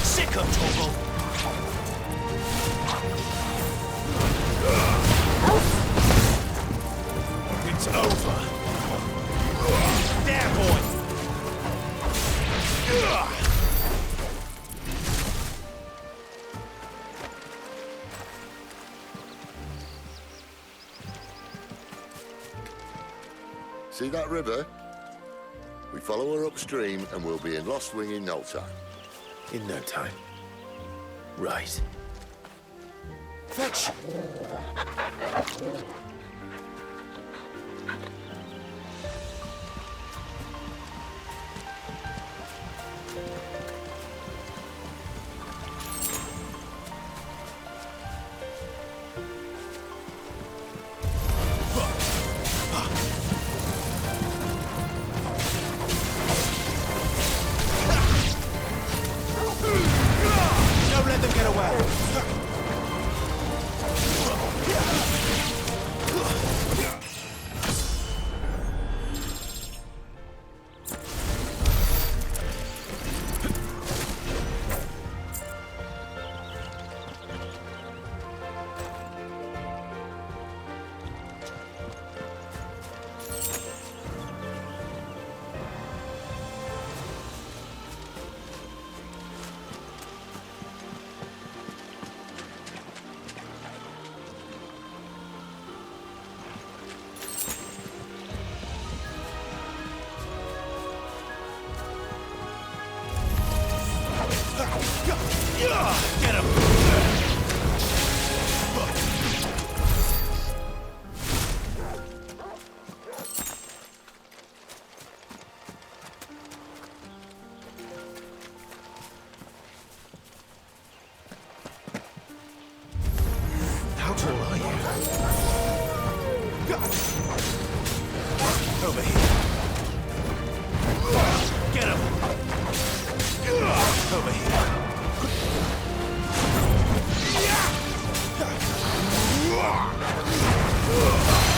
Sick of Toggle. It's over. There, boy. See that river? We follow her upstream and we'll be in Lost Wing in no time. In no time. Right. Fetch! Don't let them get away! Get him! How tall are you? Over here. Get him! Over here.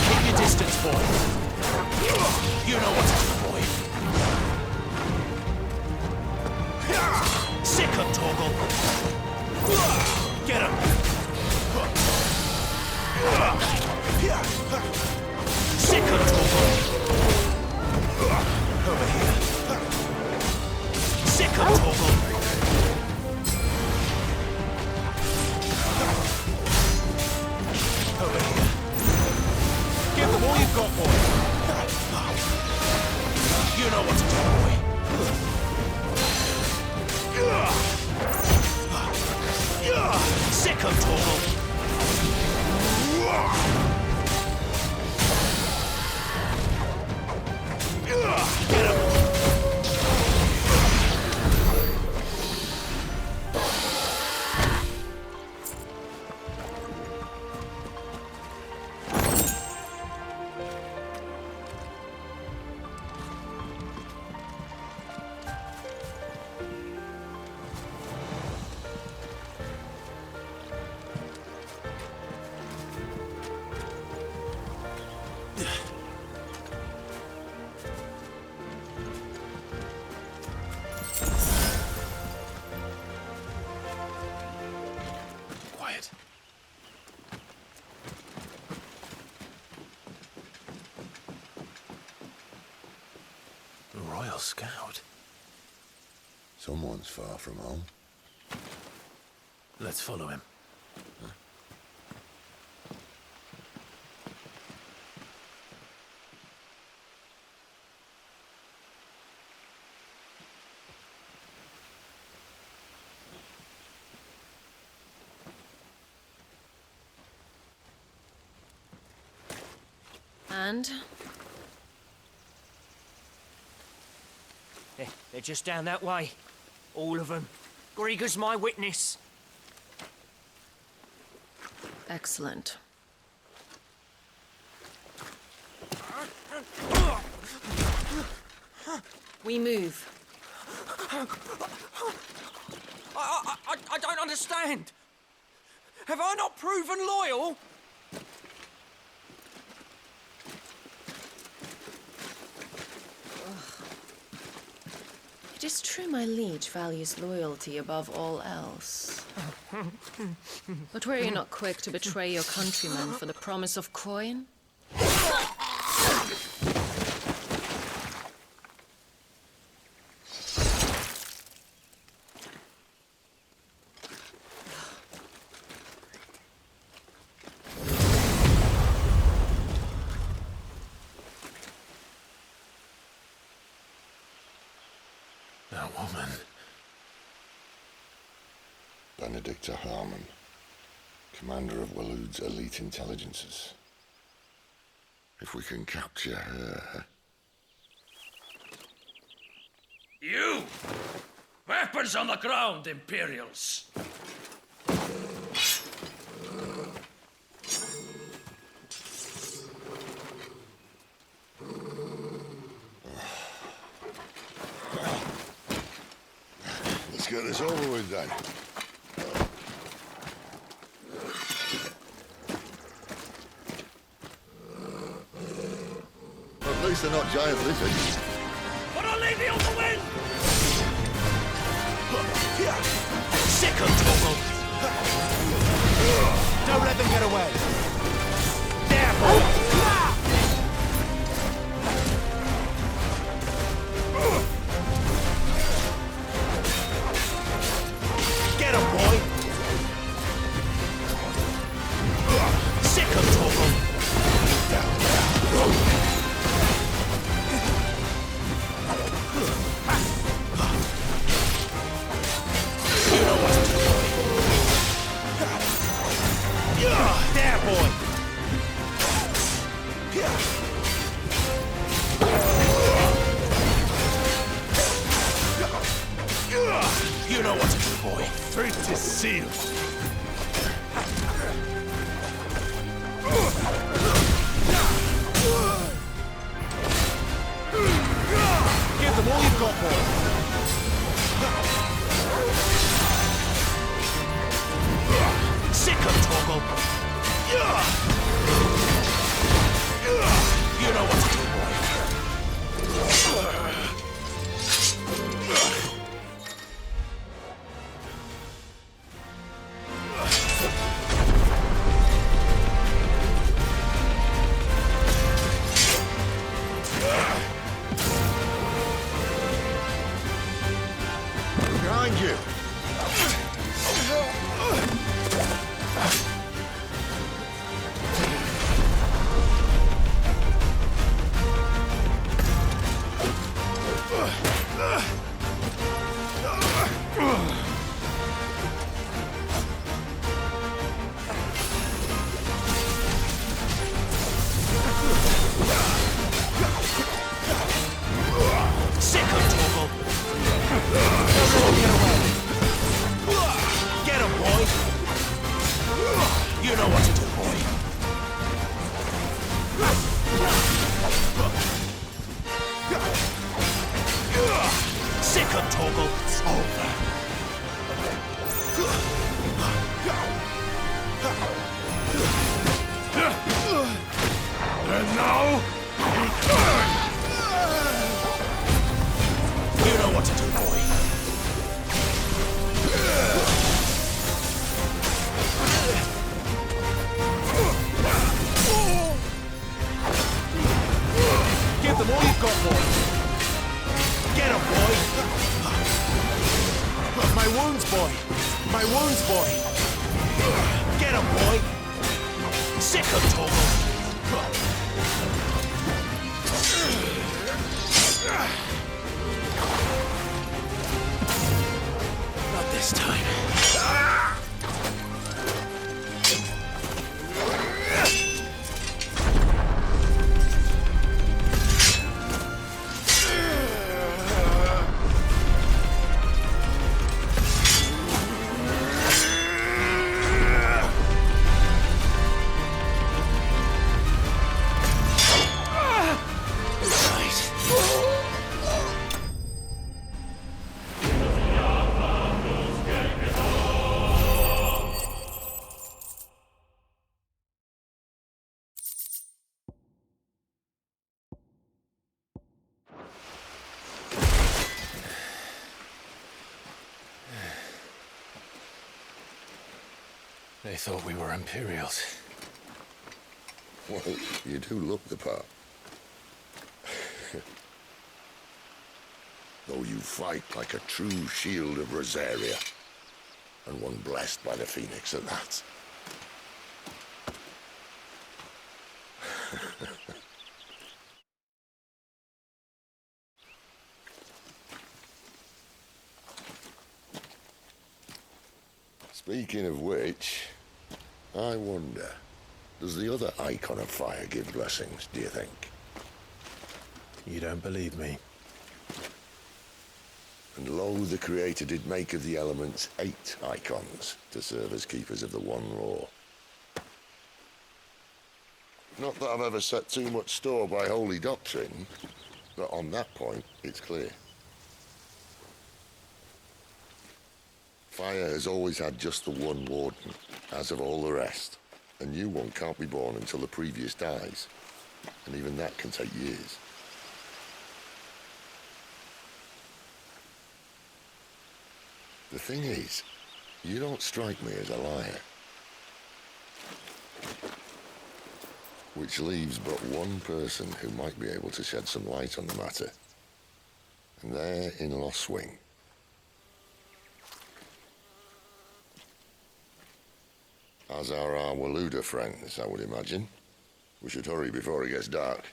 Keep your distance, boy. You know what to do, boy. Sick of Toggle. Get him. Sick of Toggle. Over here. Sick of Toggle. Over here. Give them all you've got, boy. You know what to do, boy. Sick of Toggle. Get him. Quiet. A Royal Scout. Someone's far from home. Let's follow him. And? They're just down that way. All of them. Grieger's my witness. Excellent. We move. I don't understand. Have I not proven loyal? It is true my liege values loyalty above all else. But were you not quick to betray your countrymen for the promise of coin? That woman. Benedicta Harmon, commander of Walood's elite intelligences. If we can capture her... You! Weapons on the ground, Imperials! Let's get this over with then. At least they're not giant lizards. Put a lady on the wind! Sick of trouble! Don't let them get away! There, boy! Get him, boy! Sick of trouble! You know what to do, boy. There, boy! You know what to do, boy. Truth is sealed. Give them all you've got, boy. Sick of Toggle. You know what to do, boy. Behind you! Sick of Toggle. Get away. Get him, boy. You know what to do, boy. Sick of Toggle. It's over. And now, you know what to do, boy. Give them all you've got, boy. Get him, boy. My wounds, boy. My wounds, boy. Get him, boy. Sick of Toggle. Not this time. They thought we were Imperials. Well, you do look the part. Though you fight like a true shield of Rosaria. And one blessed by the Phoenix at that. Speaking of which, I wonder, does the other icon of fire give blessings, do you think? You don't believe me? And lo, the Creator did make of the elements 8 icons to serve as keepers of the one law. Not that I've ever set too much store by holy doctrine, but on that point, it's clear. Fire has always had just the one warden, as of all the rest. A new one can't be born until the previous dies, and even that can take years. The thing is, you don't strike me as a liar. Which leaves but one person who might be able to shed some light on the matter. And they're in Lost Swing. As are our Waluda friends, I would imagine. We should hurry before it gets dark.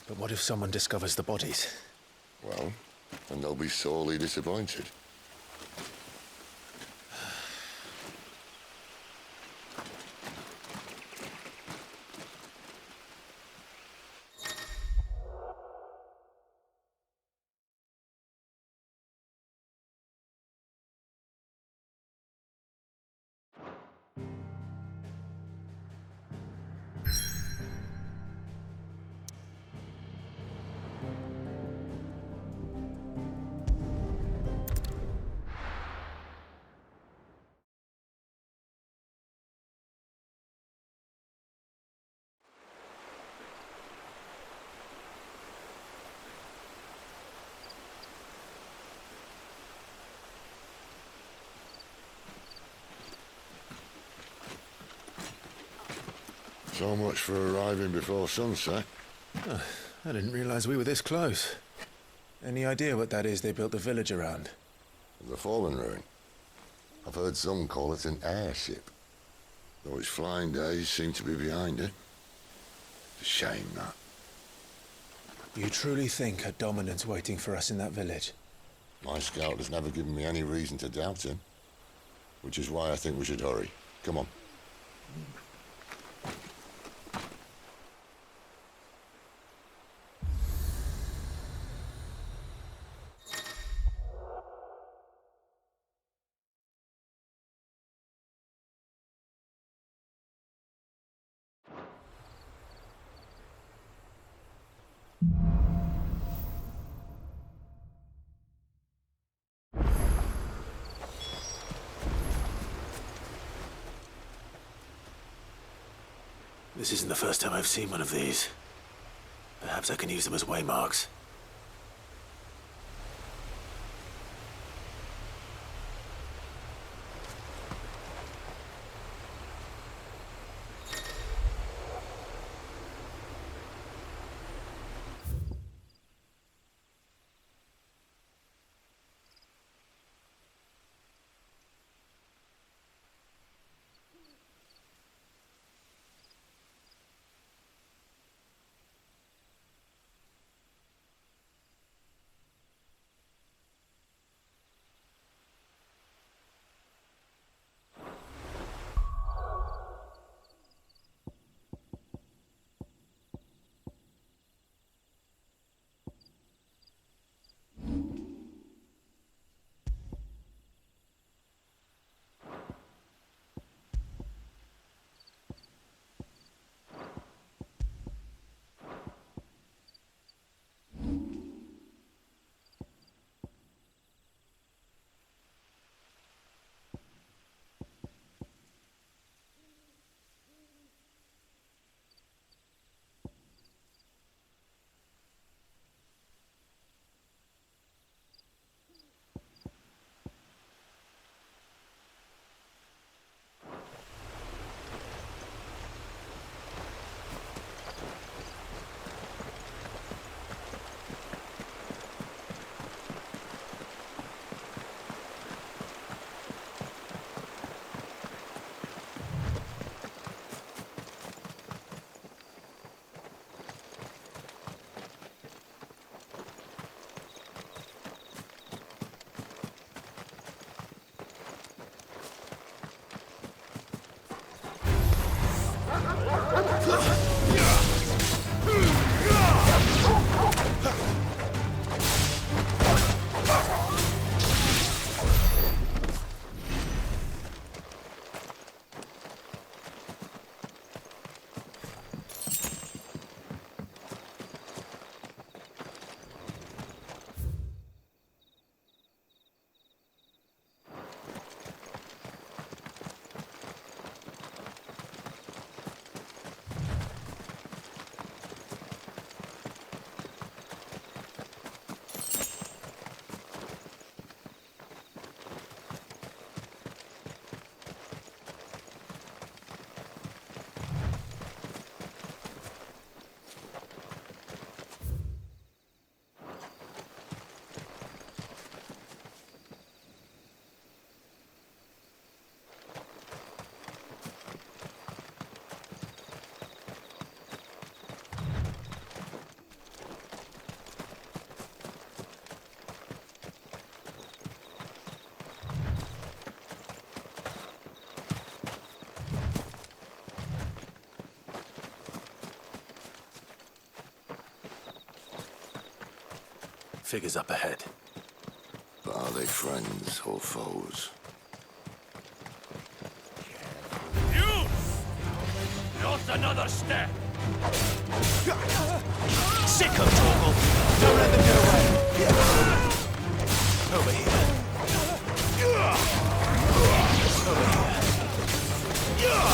But what if someone discovers the bodies? Well, and they'll be sorely disappointed. So much for arriving before sunset. Oh, I didn't realize we were this close. Any idea what that is they built the village around? The fallen ruin. I've heard some call it an airship. Though its flying days seem to be behind it. It's a shame, that. You truly think a dominant's waiting for us in that village? My scout has never given me any reason to doubt him. Which is why I think we should hurry. Come on. This isn't the first time I've seen one of these. Perhaps I can use them as waymarks. Figures up ahead. But are they friends or foes? You! Not another step! Sicko, Torgal! Don't let them get away! Over here. Over here.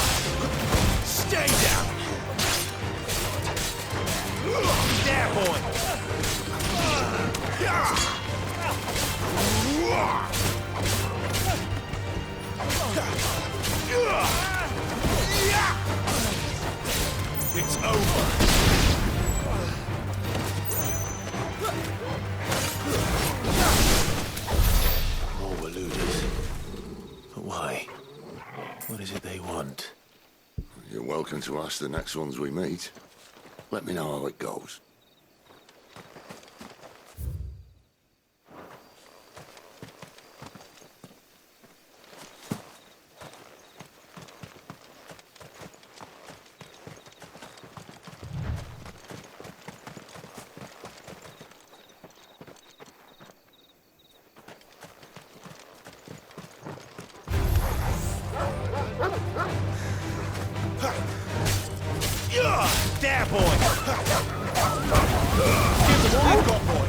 Stay down! There, boy! It's over! More were looters. But why? What is it they want? You're welcome to ask the next ones we meet. Let me know how it goes. There, boy! Give them all you've got, boy!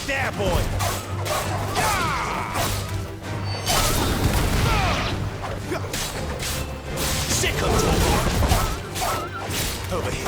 There, boy! Sicko, Torgal! Over here.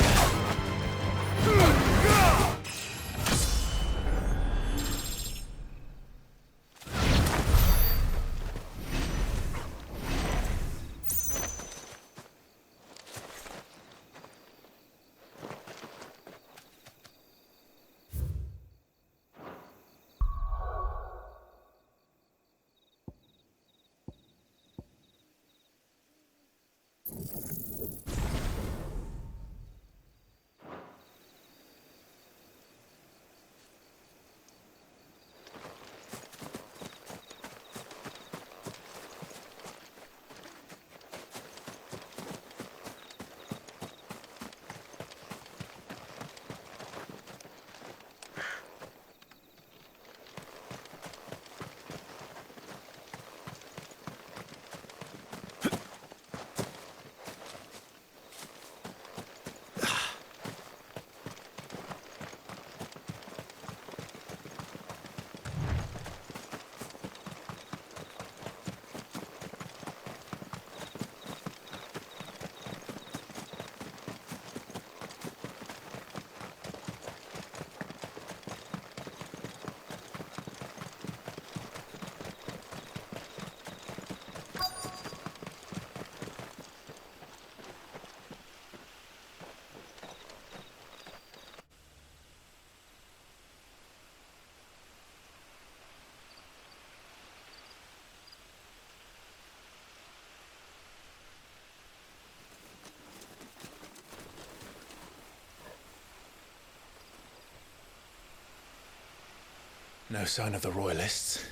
No sign of the Royalists.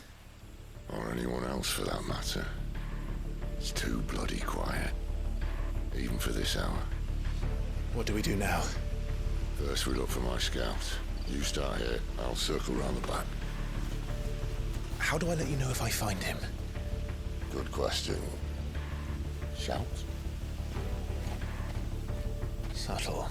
Or anyone else for that matter. It's too bloody quiet. Even for this hour. What do we do now? First we look for my scout. You start here, I'll circle round the back. How do I let you know if I find him? Good question. Shout? Subtle.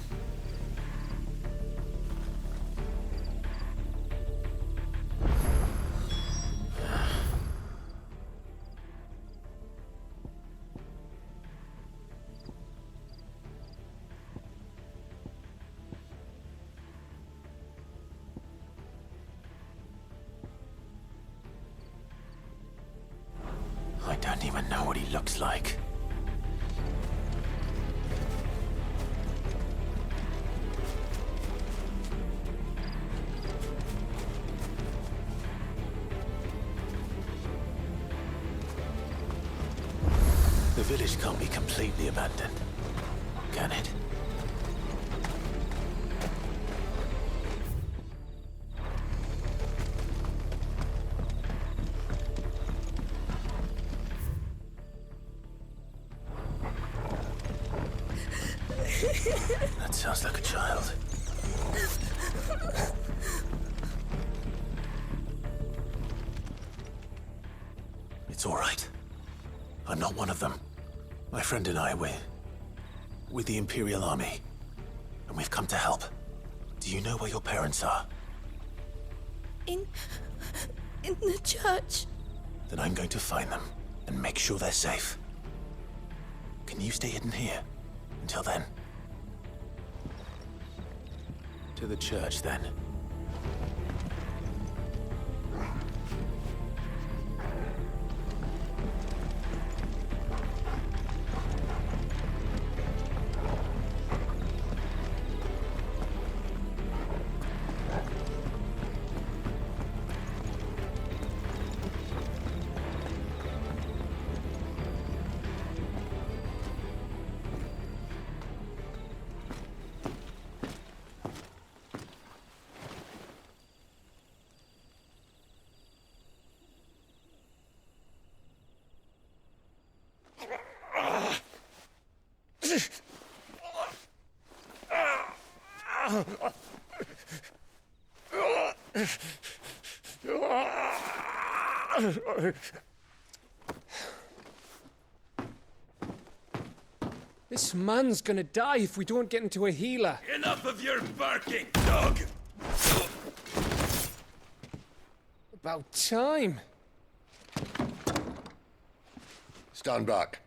know what he looks like. The village can't be completely abandoned, can it? That sounds like a child. It's all right. I'm not one of them. My friend and I, we're with the Imperial Army, and we've come to help. Do you know where your parents are? In the church. Then I'm going to find them and make sure they're safe. Can you stay hidden here until then? To the church, then. This man's gonna die if we don't get into a healer. Enough of your barking, dog! About time. Stand back.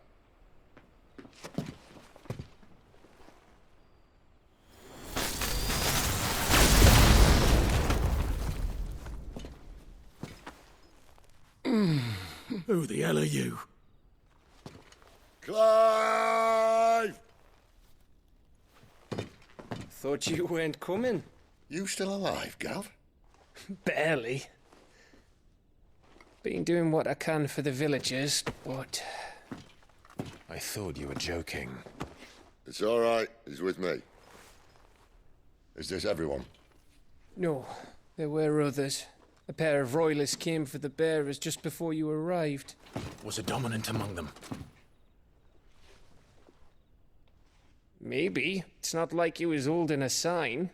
Who the hell are you? Clive! Thought you weren't coming. You still alive, Gav? Barely. Been doing what I can for the villagers, but... I thought you were joking. It's all right. He's with me. Is this everyone? No, there were others. A pair of royalists came for the bearers just before you arrived. Was a dominant among them? Maybe. It's not like he was holding a sign.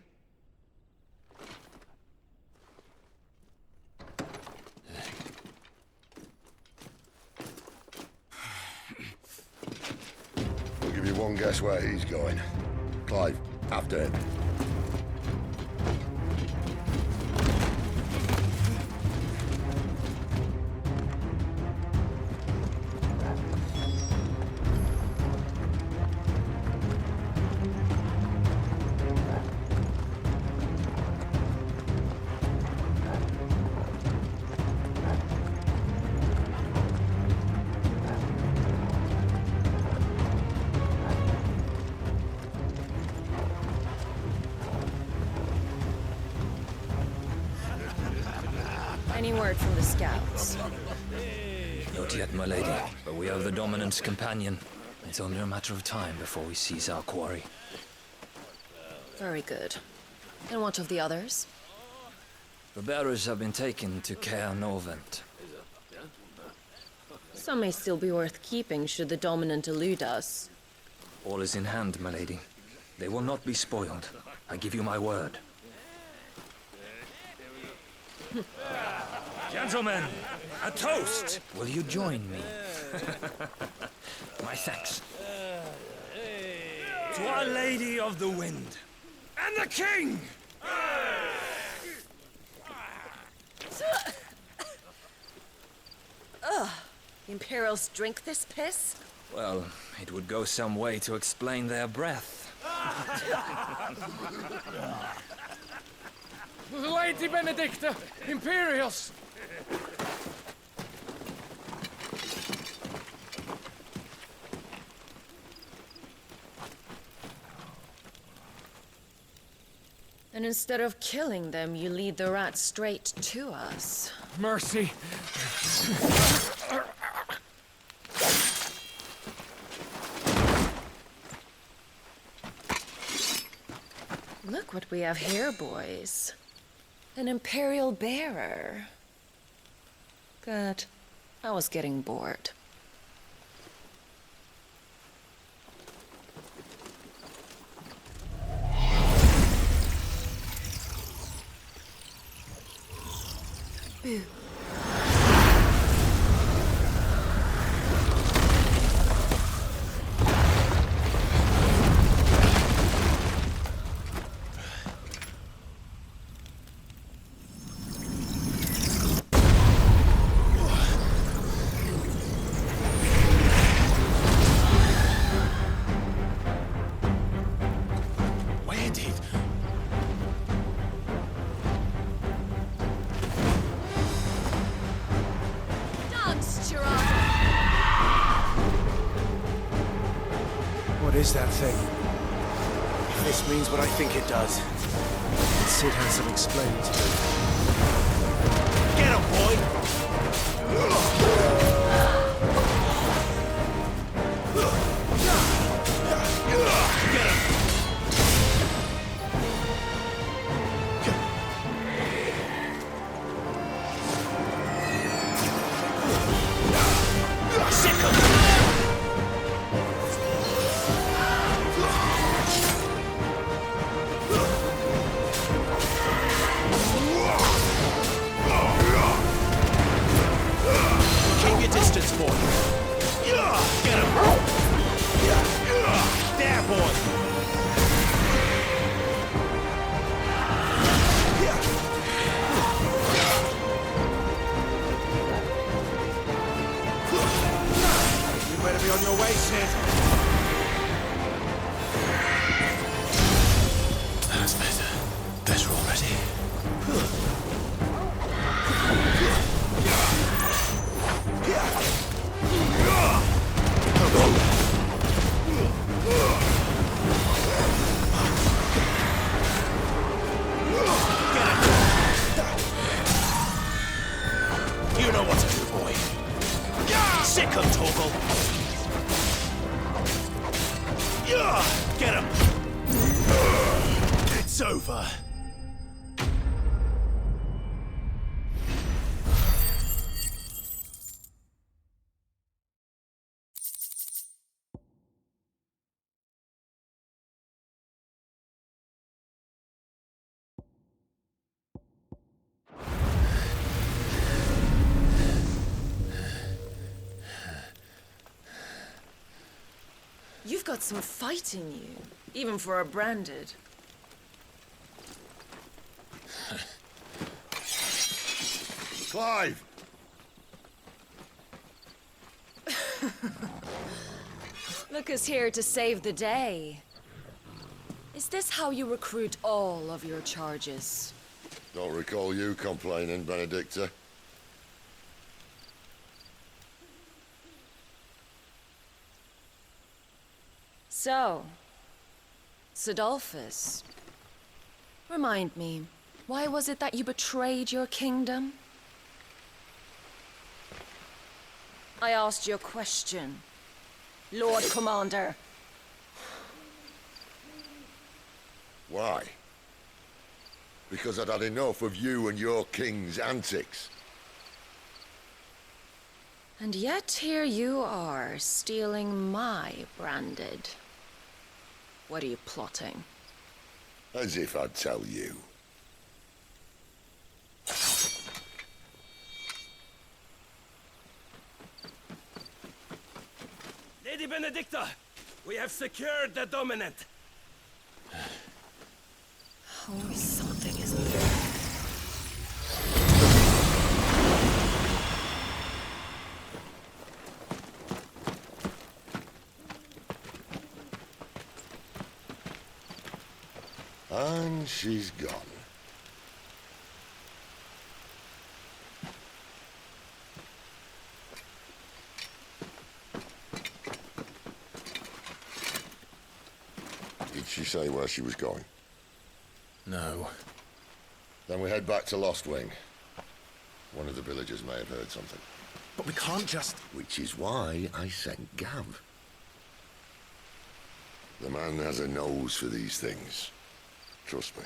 We'll give you one guess where he's going. Clive, after him. Any word from the scouts? Not yet, my lady, but we have the Dominant's companion. It's only a matter of time before we seize our quarry. Very good. And what of the others? The bearers have been taken to Caer Novent. Some may still be worth keeping should the Dominant elude us. All is in hand, my lady. They will not be spoiled. I give you my word. Gentlemen, a toast! Will you join me? My thanks. To Our Lady of the Wind. And the King! The Imperials drink this piss? Well, it would go some way to explain their breath. Lady Benedicta! Imperials! And instead of killing them, you lead the rats straight to us. Mercy. Look what we have here, boys. An Imperial bearer. Good. I was getting bored. Boo. Where did... What is that thing? If this means what I think it does, Cid has some explaining to do. Get him, boy! Keep your distance, boy. Get him! There, boy! You better be on your way, Cid. That's better. Better already. You know what to do, boy. Sick of Torgal. Get him! It's over. You've got some fight in you, even for a branded. Clive! Look who's here to save the day. Is this how you recruit all of your charges? Don't recall you complaining, Benedicta. So, Sidolphus, remind me, why was it that you betrayed your kingdom? I asked you a question, Lord Commander. Why? Because I'd had enough of you and your king's antics. And yet here you are, stealing my branded. What are you plotting? As if I'd tell you. Lady Benedicta, we have secured the dominant. Oh, something isn't there. And she's gone. Did she say where she was going? No. Then we head back to Lost Wing. One of the villagers may have heard something. But we can't just... Which is why I sent Gav. The man has a nose for these things. Trust me.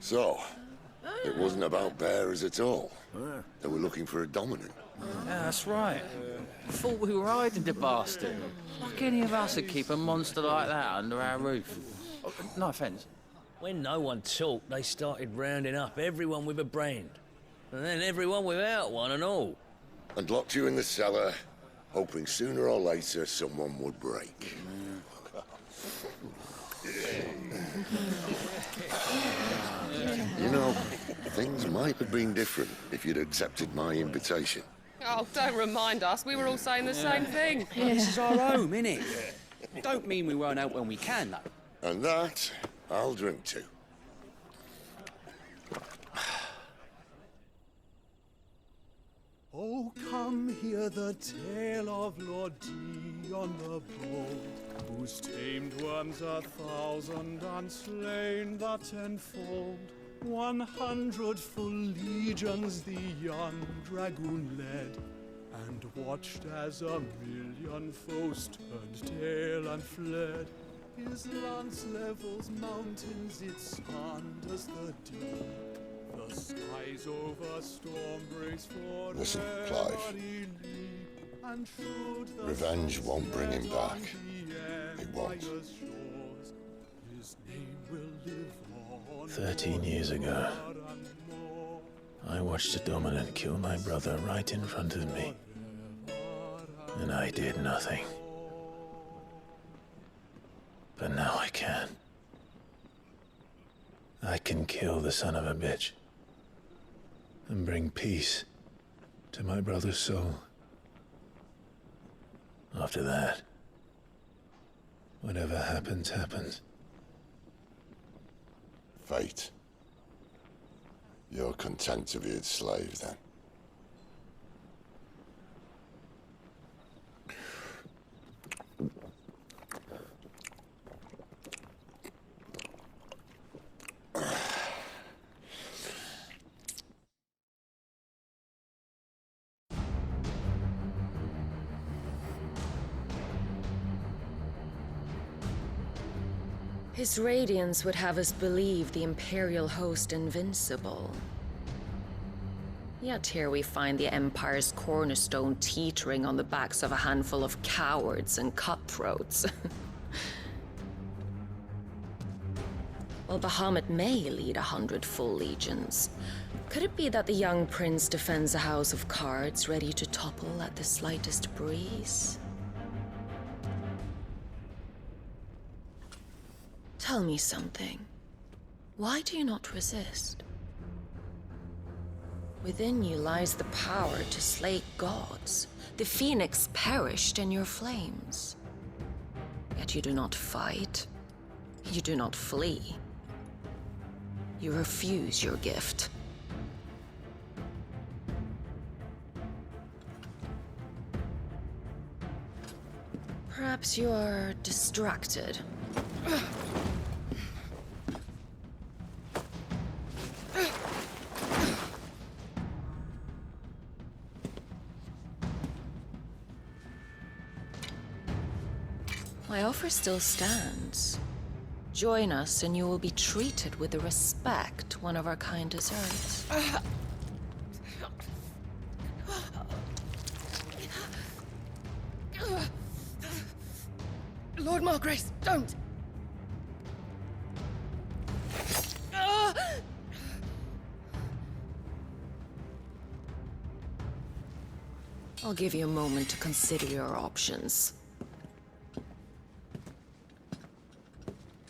So, it wasn't about bearers at all. They were looking for a dominant. Yeah, that's right. Thought we were hiding the bastard. Like any of us would keep a monster like that under our roof. Oh, no offence. When no one talked, they started rounding up everyone with a brand. And then everyone without one and all. And locked you in the cellar, hoping sooner or later someone would break. You know, things might have been different if you'd accepted my invitation. Oh, don't remind us. We were all saying the same thing. This is our home, innit? Don't mean we won't out when we can, though. And that, I'll drink to. Oh, come hear the tale of Lord Dion the Bold, who's tamed worms 1,000 and slain the 10-fold. 100 full legions the young dragoon led, and watched as 1,000,000 foes turned tail and fled. His lance levels mountains, it sanders the deep. The skies over storm breaks for Listen, Clive. Revenge won't bring him back. It won't. 13 years ago, I watched a dominant kill my brother right in front of me. And I did nothing. But now I can. I can kill the son of a bitch. And bring peace to my brother's soul. After that, whatever happens, happens. Fate. You're content to be its slave, then? His radiance would have us believe the Imperial host invincible. Yet here we find the Empire's cornerstone teetering on the backs of a handful of cowards and cutthroats. While Bahamut may lead 100 full legions, could it be that the young prince defends a house of cards ready to topple at the slightest breeze? Tell me something. Why do you not resist? Within you lies the power to slay gods. The phoenix perished in your flames. Yet you do not fight. You do not flee. You refuse your gift. Perhaps you are distracted. My offer still stands. Join us and you will be treated with the respect one of our kind deserves. Lord Margrace, don't! I'll give you a moment to consider your options.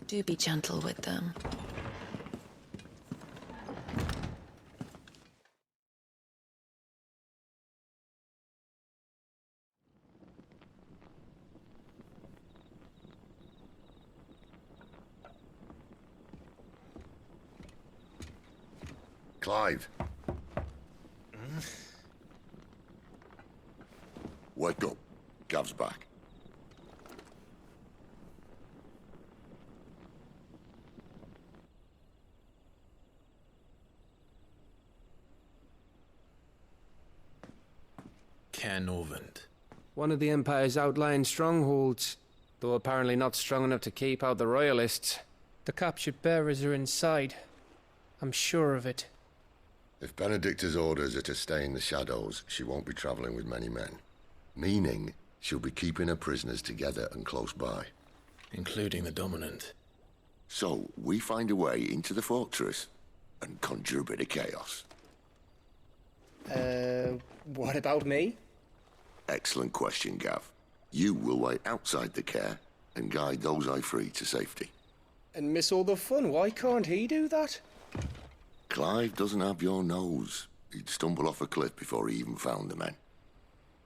Do be gentle with them. Clive. Wake up. Gav's back. Caernarvon. One of the Empire's outlying strongholds, though apparently not strong enough to keep out the Royalists. The captured bearers are inside. I'm sure of it. If Benedicta's orders are to stay in the shadows, she won't be traveling with many men. Meaning, she'll be keeping her prisoners together and close by. Including the Dominant. So, we find a way into the fortress and conjure a bit of chaos. What about me? Excellent question, Gav. You will wait outside the care and guide those I free to safety. And miss all the fun. Why can't he do that? Clive doesn't have your nose. He'd stumble off a cliff before he even found the men.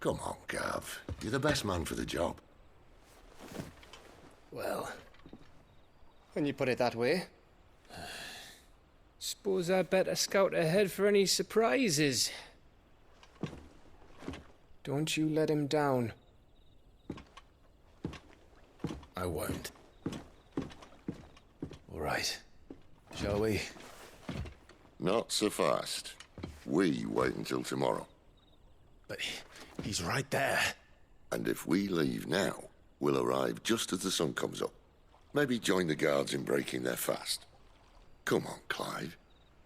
Come on, Gav. You're the best man for the job. Well, when you put it that way. Suppose I'd better scout ahead for any surprises. Don't you let him down. I won't. All right. Shall we? Not so fast. We wait until tomorrow. But he's right there. And if we leave now, we'll arrive just as the sun comes up. Maybe join the guards in breaking their fast. Come on, Clive.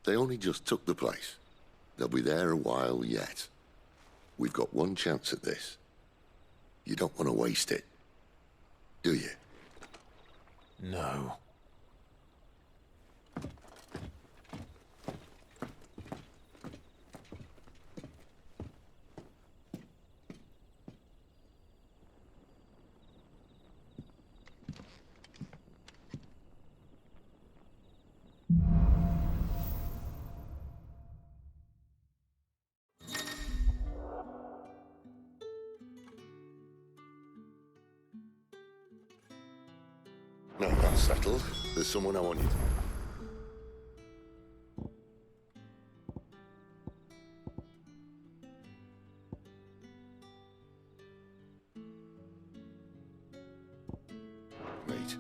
They only just took the place. They'll be there a while yet. We've got one chance at this. You don't want to waste it, do you? No. No, that's settled. There's someone I want you to... meet.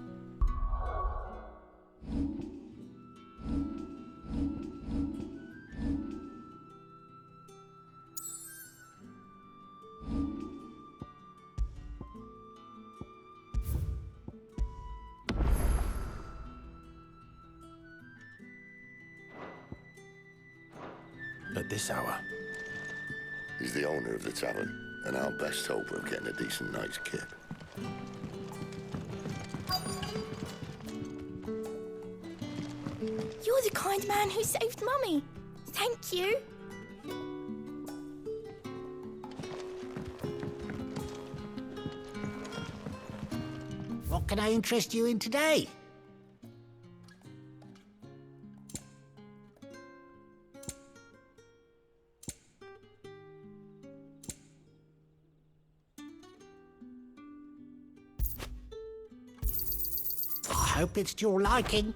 At this hour? He's the owner of the tavern, and our best hope of getting a decent night's kip. You're the kind man who saved Mummy. Thank you. What can I interest you in today? I hope it's to your liking.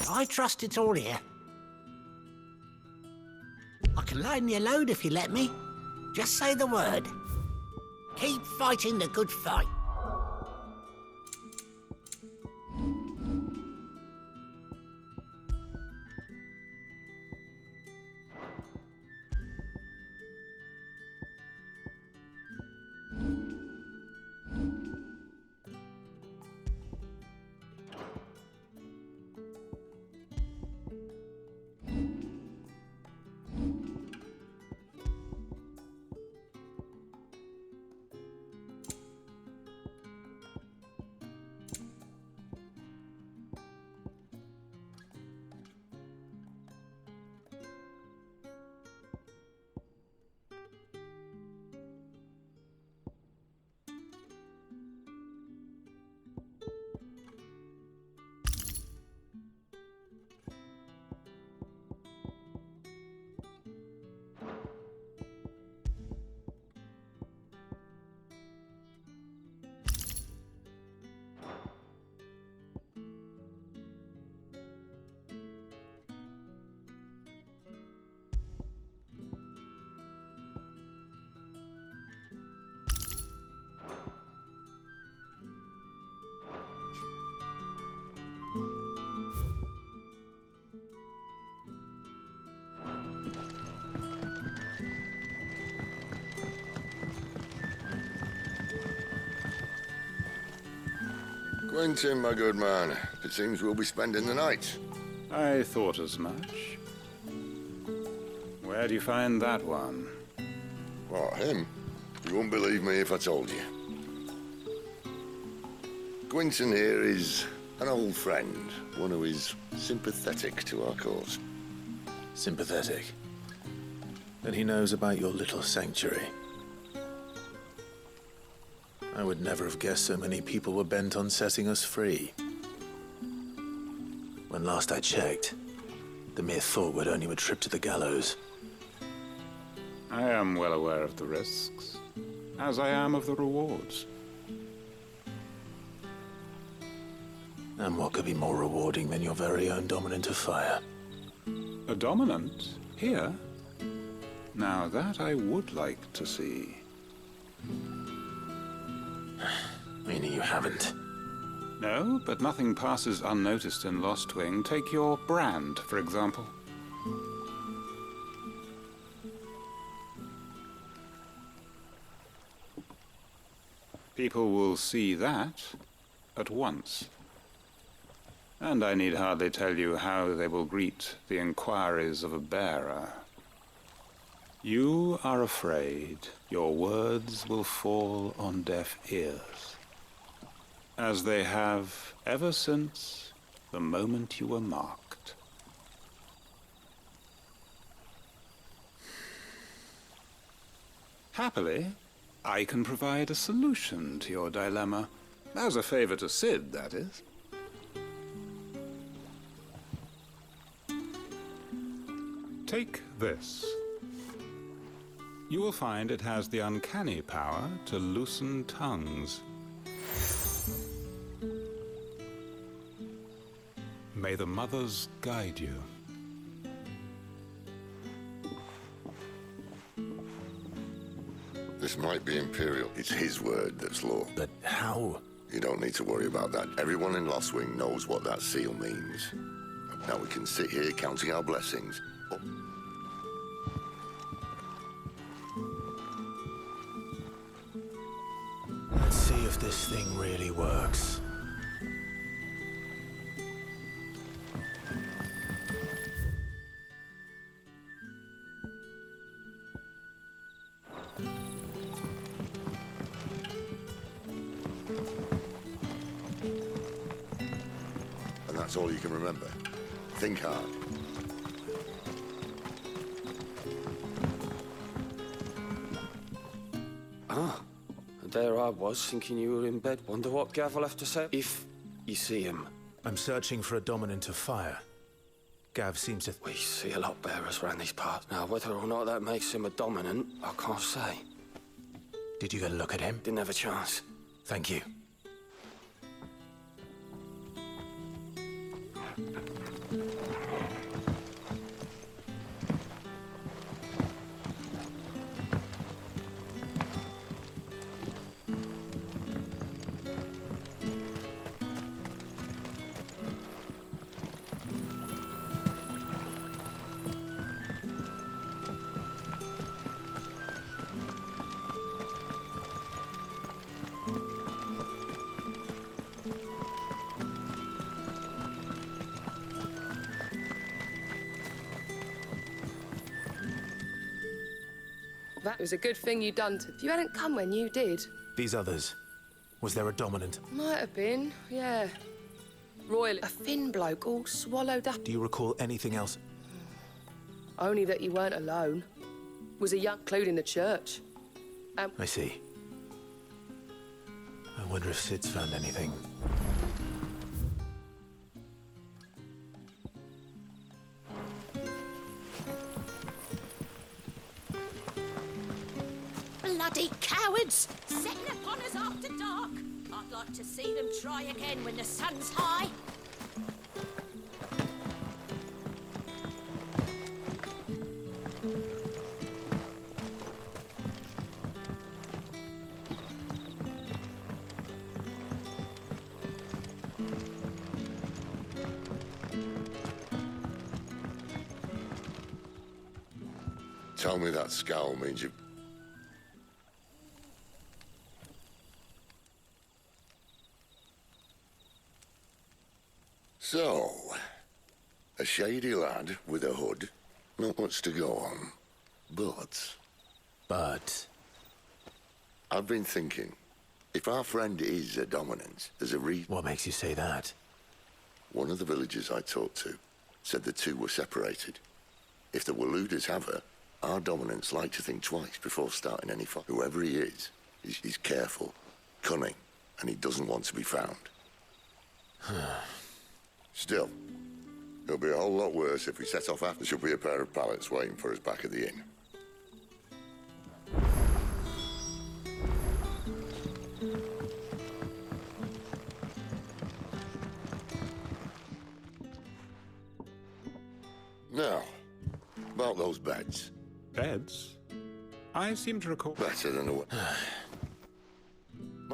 I trust it's all here. I can lighten your load if you let me. Just say the word. Keep fighting the good fight. Quentin, my good man. It seems we'll be spending the night. I thought as much. Where do you find that one? What, him? You wouldn't believe me if I told you. Quentin here is an old friend, one who is sympathetic to our cause. Sympathetic? Then he knows about your little sanctuary. I would never have guessed so many people were bent on setting us free. When last I checked, the mere thought would earn you a trip to the gallows. I am well aware of the risks, as I am of the rewards. And what could be more rewarding than your very own dominant of fire? A dominant? Here? Now that I would like to see. Meaning you haven't? No, but nothing passes unnoticed in Lostwing. Take your brand, for example. People will see that at once. And I need hardly tell you how they will greet the inquiries of a bearer. You are afraid your words will fall on deaf ears, as they have ever since the moment you were marked. Happily, I can provide a solution to your dilemma. As a favor to Sid, that is. Take this. You will find it has the uncanny power to loosen tongues. May the mothers guide you. This might be Imperial. It's his word that's law. But how? You don't need to worry about that. Everyone in Lostwing knows what that seal means. Now we can sit here counting our blessings. Oh. Let's see if this thing really works. And that's all you can remember. Think hard. Ah, there I was, thinking you were in bed. Wonder what Gav will have to say if you see him. I'm searching for a dominant of fire. Gav seems to... We see a lot bearers around these parts. Now, whether or not that makes him a dominant, I can't say. Did you get a look at him? Didn't have a chance. Thank you. That was a good thing you done. If you hadn't come when you did. These others. Was there a dominant? Might have been, yeah. Royal, a thin bloke all swallowed up. Do you recall anything else? Only that you weren't alone. Was a young clued in the church. I see. I wonder if Sid's found anything. Bloody cowards! Setting upon us after dark. I'd like to see them try again when the sun's high. Tell me that scowl means you... So, a shady lad with a hood. Not much to go on. But... I've been thinking, if our friend is a dominant, there's a reason... What makes you say that? One of the villagers I talked to said the two were separated. If the Waluders have her, our dominants like to think twice before starting any fight. Whoever he is, he's careful, cunning, and he doesn't want to be found. Still, it'll be a whole lot worse if we set off after. There should be a pair of pallets waiting for us back at the inn. Now, about those beds. Beds? I seem to recall... Better than a...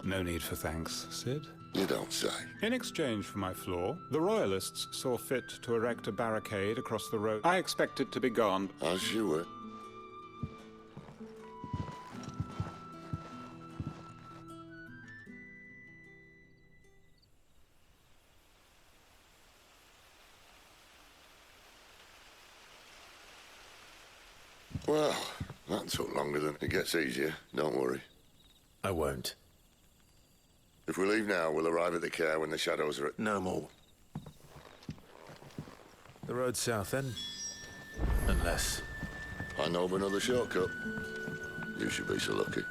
No need for thanks, Sid. You don't say. In exchange for my floor, the Royalists saw fit to erect a barricade across the road. I expect it to be gone. As you were. Well, that took longer than it gets easier. Don't worry. I won't. If we leave now, we'll arrive at the care when the shadows are at... No more. The road south, then? Unless... I know of another shortcut. You should be so lucky.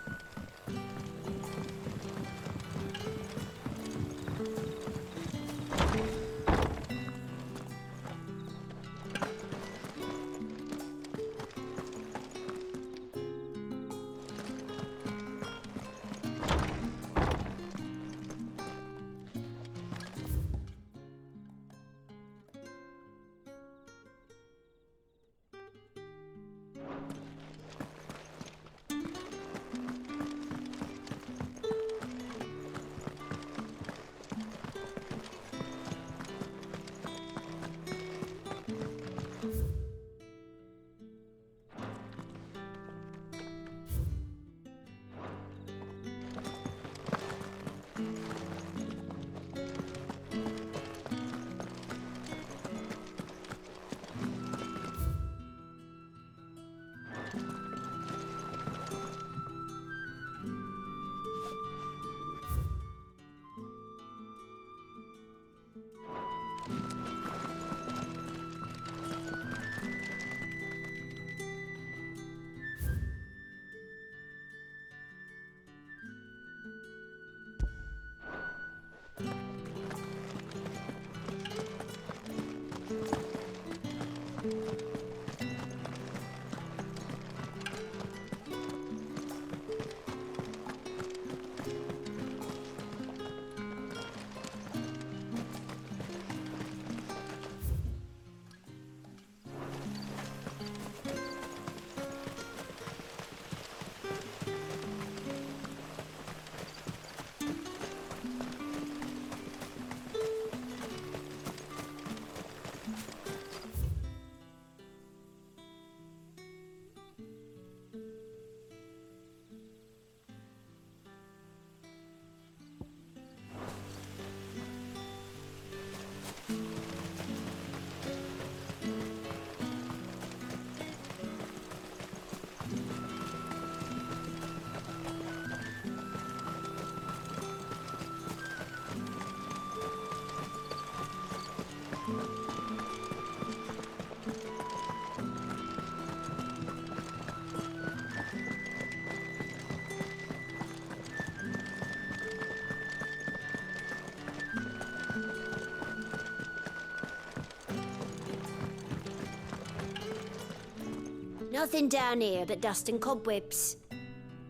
Nothing down here but dust and cobwebs.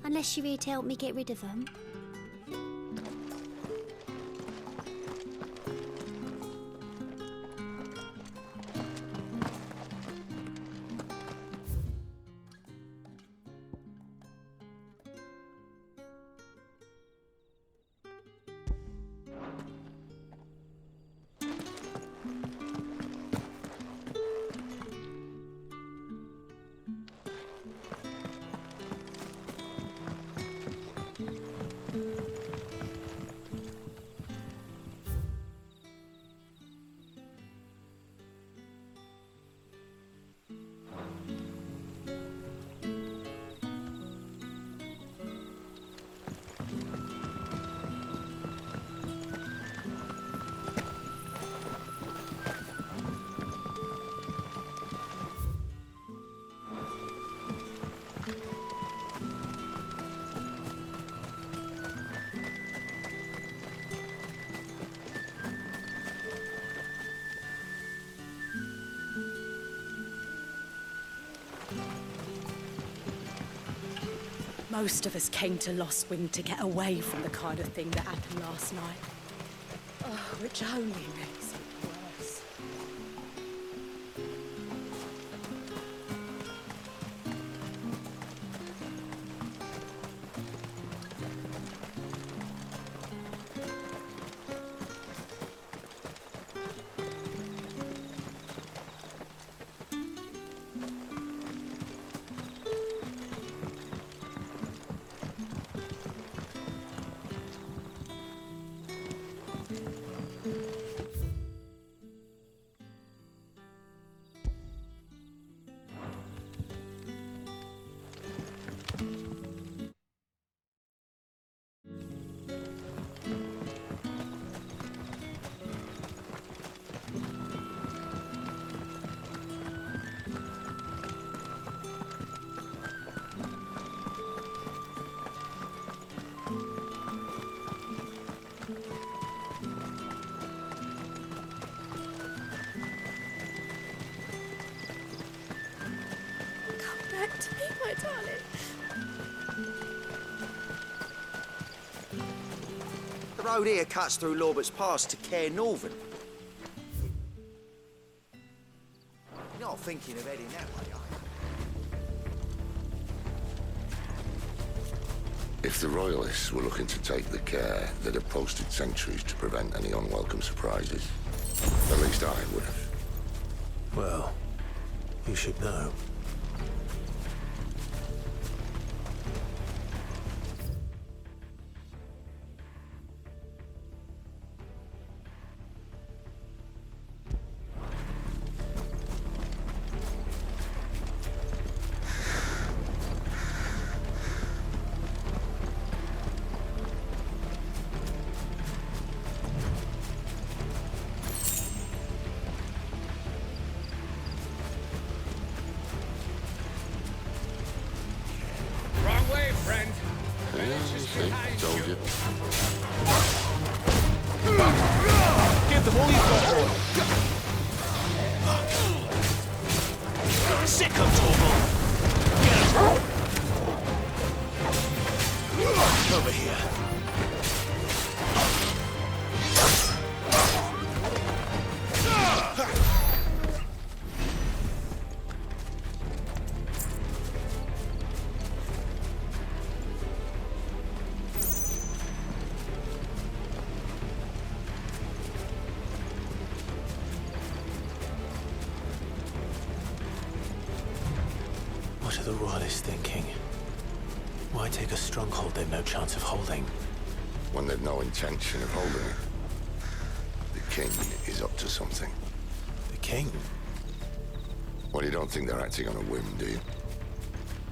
Unless you're here to help me get rid of them. Most of us came to Lost Wind to get away from the kind of thing that happened last night. Oh, which only makes it worse. Back to me, my darling. The road here cuts through Lorbert's Pass to Care Northern. You're not thinking of heading that way, are you? If the Royalists were looking to take the care, they'd have posted sentries to prevent any unwelcome surprises. At least I would have. Well, you should know. Told you. Give them all you've got. Sick of Torval. Get over here. What are the Royalists thinking? Why take a stronghold they've no chance of holding? When they've no intention of holding it. The king is up to something. The king? Well, you don't think they're acting on a whim, do you?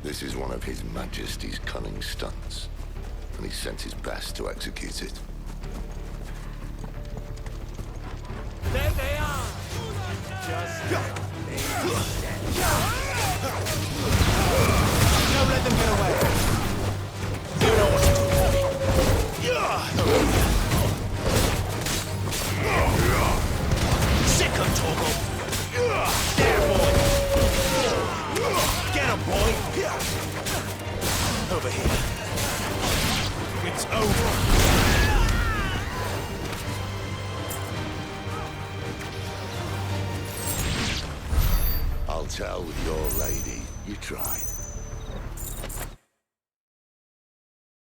This is one of His Majesty's cunning stunts, and he sent his best to execute it. There they are! Don't let them get away! You know what to do, boy. Sick of Torgal! There, boy! Get him, boy! Over here. It's over. I'll tell your lady you tried.